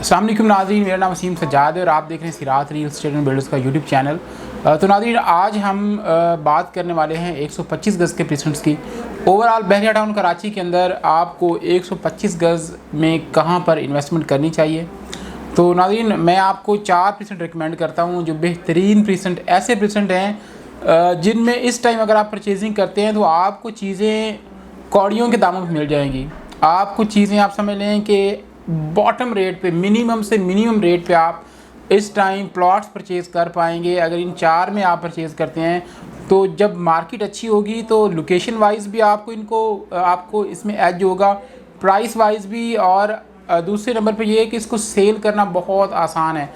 अस्सलाम वालेकुम नाज़रीन, मेरा नाम वसीम सज्जाद है और आप देख रहे हैं सिरात रियल एस्टेट एंड बिल्डर्स का यूट्यूब चैनल। तो नाज़रीन, आज हम बात करने वाले हैं 125 गज़ के प्रेसेंट्स की। ओवरऑल बहरिया टाउन कराची के अंदर आपको 125 गज़ में कहां पर इन्वेस्टमेंट करनी चाहिए। तो नाज़रीन, मैं आपको 4% रिकमेंड करता हूं जो बेहतरीन प्रेसेंट ऐसे प्रेसेंट हैं जिनमें इस टाइम अगर आप परचेजिंग करते हैं तो आपको चीज़ें कौड़ियों के दामों पर मिल जाएंगी। आपको चीज़ें आप समझ लें कि बॉटम रेट पे, मिनिमम से मिनिमम रेट पे आप इस टाइम प्लॉट्स परचेज़ कर पाएंगे। अगर इन 4 में आप परचेज़ करते हैं तो जब मार्केट अच्छी होगी तो लोकेशन वाइज भी आपको इसमें एज होगा, प्राइस वाइज भी, और दूसरे नंबर पे ये है कि इसको सेल करना बहुत आसान है।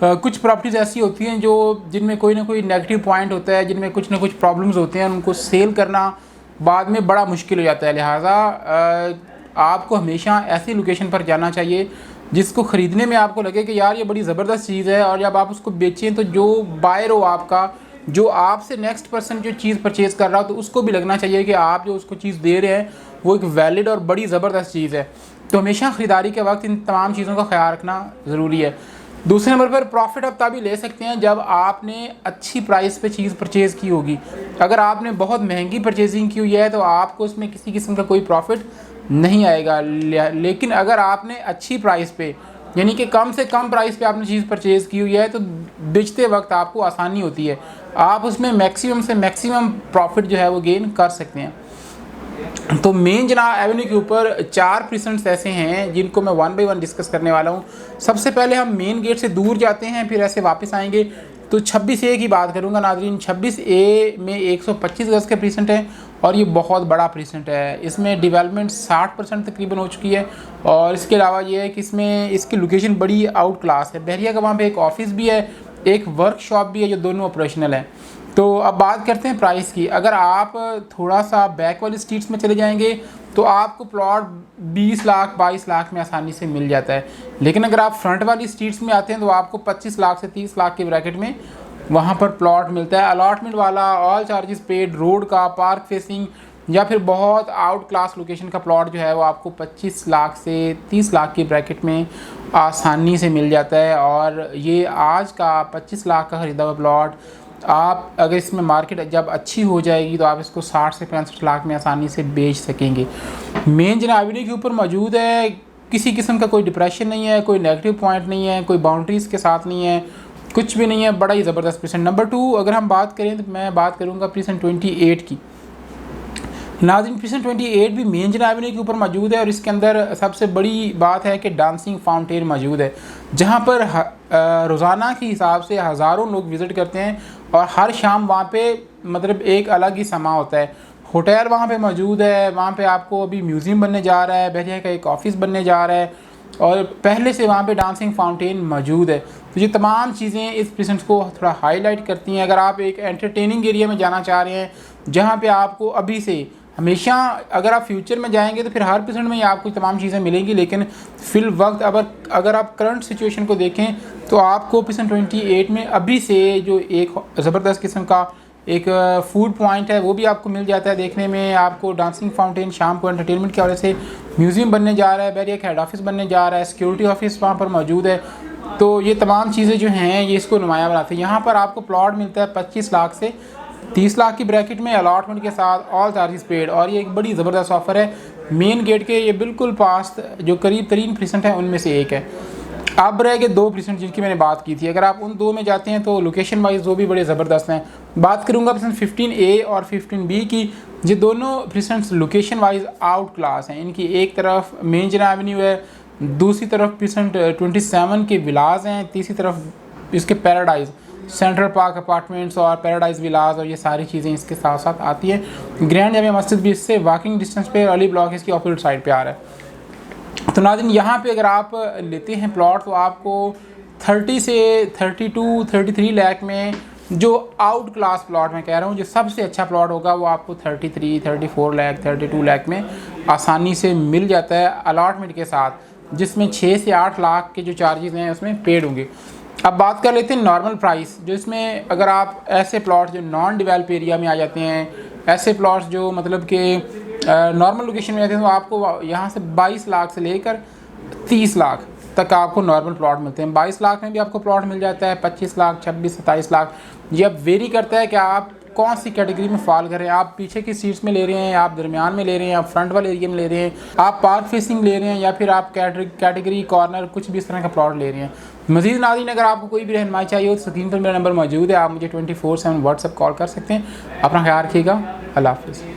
कुछ प्रॉपर्टीज़ ऐसी होती हैं जिनमें कोई ना कोई नेगेटिव पॉइंट होता है, जिनमें कुछ ना कुछ प्रॉब्लम्स होते हैं, उनको सेल करना बाद में बड़ा मुश्किल हो जाता है। लिहाजा आपको हमेशा ऐसी लोकेशन पर जाना चाहिए जिसको ख़रीदने में आपको लगे कि यार ये बड़ी ज़बरदस्त चीज़ है, और जब आप उसको बेचें तो जो बायर हो आपका, जो आपसे नेक्स्ट पर्सन जो चीज़ परचेज़ कर रहा हो, तो उसको भी लगना चाहिए कि आप जो उसको चीज़ दे रहे हैं वो एक वैलिड और बड़ी ज़बरदस्त चीज़ है। तो हमेशा ख़रीदारी के वक्त इन तमाम चीज़ों का ख्याल रखना ज़रूरी है। दूसरे नंबर पर प्रॉफिट आप तभी ले सकते हैं जब आपने अच्छी प्राइस पे चीज़ परचेज़ की होगी। अगर आपने बहुत महंगी परचेजिंग की हुई है तो आपको उसमें किसी किस्म का कोई प्रॉफिट नहीं आएगा। लेकिन अगर आपने अच्छी प्राइस पे, यानी कि कम से कम प्राइस पे आपने चीज़ परचेज़ की हुई है तो बेचते वक्त आपको आसानी होती है, आप उसमें मैक्सिमम से मैक्सिमम प्रॉफिट जो है वो गेन कर सकते हैं। तो मेन जनाब एवेन्यू के ऊपर 4% ऐसे हैं जिनको मैं 1 बाय 1 डिस्कस करने वाला हूँ। सबसे पहले हम मेन गेट से दूर जाते हैं, फिर ऐसे वापस आएंगे। तो 26A की बात करूँगा नाज़रीन। 26A में 125 गज़ के प्रेसेंट है और ये बहुत बड़ा प्रेसेंट है। इसमें डेवलपमेंट 60% तकरीबन हो चुकी है, और इसके अलावा ये है कि इसमें इसकी लोकेशन बड़ी आउट क्लास है। बहरिया का वहाँ पे एक ऑफिस भी है, एक वर्कशॉप भी है, जो दोनों ऑपरेशनल है। तो अब बात करते हैं प्राइस की। अगर आप थोड़ा सा बैक वाली स्ट्रीट्स में चले जाएंगे तो आपको प्लॉट 20 लाख 22 लाख में आसानी से मिल जाता है। लेकिन अगर आप फ्रंट वाली स्ट्रीट्स में आते हैं तो आपको 25 लाख से 30 लाख के ब्रैकेट में वहाँ पर प्लॉट मिलता है। अलॉटमेंट वाला, ऑल चार्जेस पेड, रोड का, पार्क फेसिंग, या फिर बहुत आउट क्लास लोकेशन का प्लॉट जो है वो आपको 25 लाख से 30 लाख के ब्रैकेट में आसानी से मिल जाता है। और ये आज का 25 लाख का ख़रीदा हुआ प्लॉट आप अगर इसमें मार्केट जब अच्छी हो जाएगी तो आप इसको 60 से 65 लाख में आसानी से बेच सकेंगे। मेन जनाब एवेन्यू के ऊपर मौजूद है, किसी किस्म का कोई डिप्रेशन नहीं है, कोई नेगेटिव पॉइंट नहीं है, कोई बाउंड्रीज़ के साथ नहीं है, कुछ भी नहीं है, बड़ा ही ज़बरदस्त प्रेसेंट। नंबर 2 अगर हम बात करें तो मैं बात करूँगा प्रेसेंट 28 की। नाज़रीन, प्रेसेंट 28 भी मेन जनाब एवेन्यू के ऊपर मौजूद है, और इसके अंदर सबसे बड़ी बात है कि डांसिंग फाउंटेन मौजूद है, जहाँ पर रोज़ाना के हिसाब से हज़ारों लोग विज़िट करते हैं, और हर शाम वहाँ पे मतलब एक अलग ही समा होता है। होटल वहाँ पे मौजूद है, वहाँ पे आपको अभी म्यूज़ियम बनने जा रहा है, बहरिया का एक ऑफिस बनने जा रहा है, और पहले से वहाँ पे डांसिंग फाउंटेन मौजूद है। तो ये तमाम चीज़ें इस प्रेसेंट को थोड़ा हाईलाइट करती हैं। अगर आप एक एंटरटेनिंग एरिया में जाना चाह रहे हैं जहाँ पे आपको अभी से हमेशा, अगर आप फ्यूचर में जाएंगे तो फिर हर प्रेसेंट में ही आपको तमाम चीज़ें मिलेंगी, लेकिन फिल वक्त अगर आप करंट सिचुएशन को देखें तो आपको प्रेसेंट 28 में अभी से जो एक ज़बरदस्त किस्म का एक फूड पॉइंट है वो भी आपको मिल जाता है देखने में। आपको डांसिंग फाउंटेन शाम को एंटरटेनमेंट की वजह से म्यूज़ियम बनने जा रहा है, बहरिया का हेड ऑफिस बनने जा रहा है, सिक्योरिटी ऑफिस वहाँ पर मौजूद है। तो ये तमाम चीज़ें जो हैं ये इसको नुमाया बनाती हैं। यहाँ पर आपको प्लॉट मिलता है 25 लाख से 30 लाख की ब्रैकेट में, अलॉटमेंट के साथ, ऑल चार्जेस पेड, और ये एक बड़ी ज़बरदस्त ऑफ़र है। मेन गेट के ये बिल्कुल पास जो करीब तरीन प्रेसेंट है उनमें से एक है। अब रह गए 2% जिनकी मैंने बात की थी। अगर आप उन 2 में जाते हैं तो लोकेशन वाइज वो भी बड़े ज़बरदस्त हैं। बात करूँगा प्रेसेंट 15A और 15B की। ये दोनों presents location wise out class हैं। इनकी एक तरफ मेन जना एवेन्यू है, दूसरी तरफ प्रेसेंट 27 के विलाज हैं, तीसरी तरफ इसके पैराडाइज, सेंट्रल पार्क अपार्टमेंट्स और पैराडाइज विलाज, और ये सारी चीज़ें इसके साथ साथ आती हैं। ग्रैंड जामिया मस्जिद भी इससे वॉकिंग डिस्टेंस पे, अर्ली ब्लॉक इसकी अपोजिट साइड पे आ रहा है। तो नाज़रीन, यहाँ पे अगर आप लेते हैं प्लॉट तो आपको 30 से 32 33 लाख में, जो आउट क्लास प्लॉट मैं कह रहा हूँ, जो सबसे अच्छा प्लॉट होगा वो आपको 33 34 लाख 32 लाख में आसानी से मिल जाता है अलॉटमेंट के साथ, जिसमें 6 से 8 लाख के जो चार्जेस हैं उसमें पेड होंगे। अब बात कर लेते हैं नॉर्मल प्राइस, जो इसमें अगर आप ऐसे प्लॉट जो नॉन डेवलप एरिया में आ जाते हैं, ऐसे प्लॉट्स जो मतलब कि नॉर्मल लोकेशन में आते हैं, तो आपको यहाँ से 22 लाख से लेकर 30 लाख तक आपको नॉर्मल प्लॉट मिलते हैं। 22 लाख में भी आपको प्लॉट मिल जाता है, 25 लाख, 26, 27 लाख। ये अब वेरी करता है कि आप कौन सी कैटेगरी में फॉल कर रहे हैं। आप पीछे की सीट्स में ले रहे हैं, आप दरमियान में ले रहे हैं, आप फ्रंट वाले एरिया में ले रहे हैं, आप पार्क फेसिंग ले रहे हैं, या फिर आप कैटेगरी कॉर्नर कुछ भी इस तरह का प्लॉट ले रहे हैं। मज़ीद नाज़रीन, अगर आपको कोई भी रहनुमाई चाहिए हो तो स्क्रीन पर मेरा नंबर मौजूद है, आप मुझे 24/7 व्हाट्सएप कॉल कर सकते हैं। अपना ख्याल रखिएगा। अल्लाह हाफ़िज़।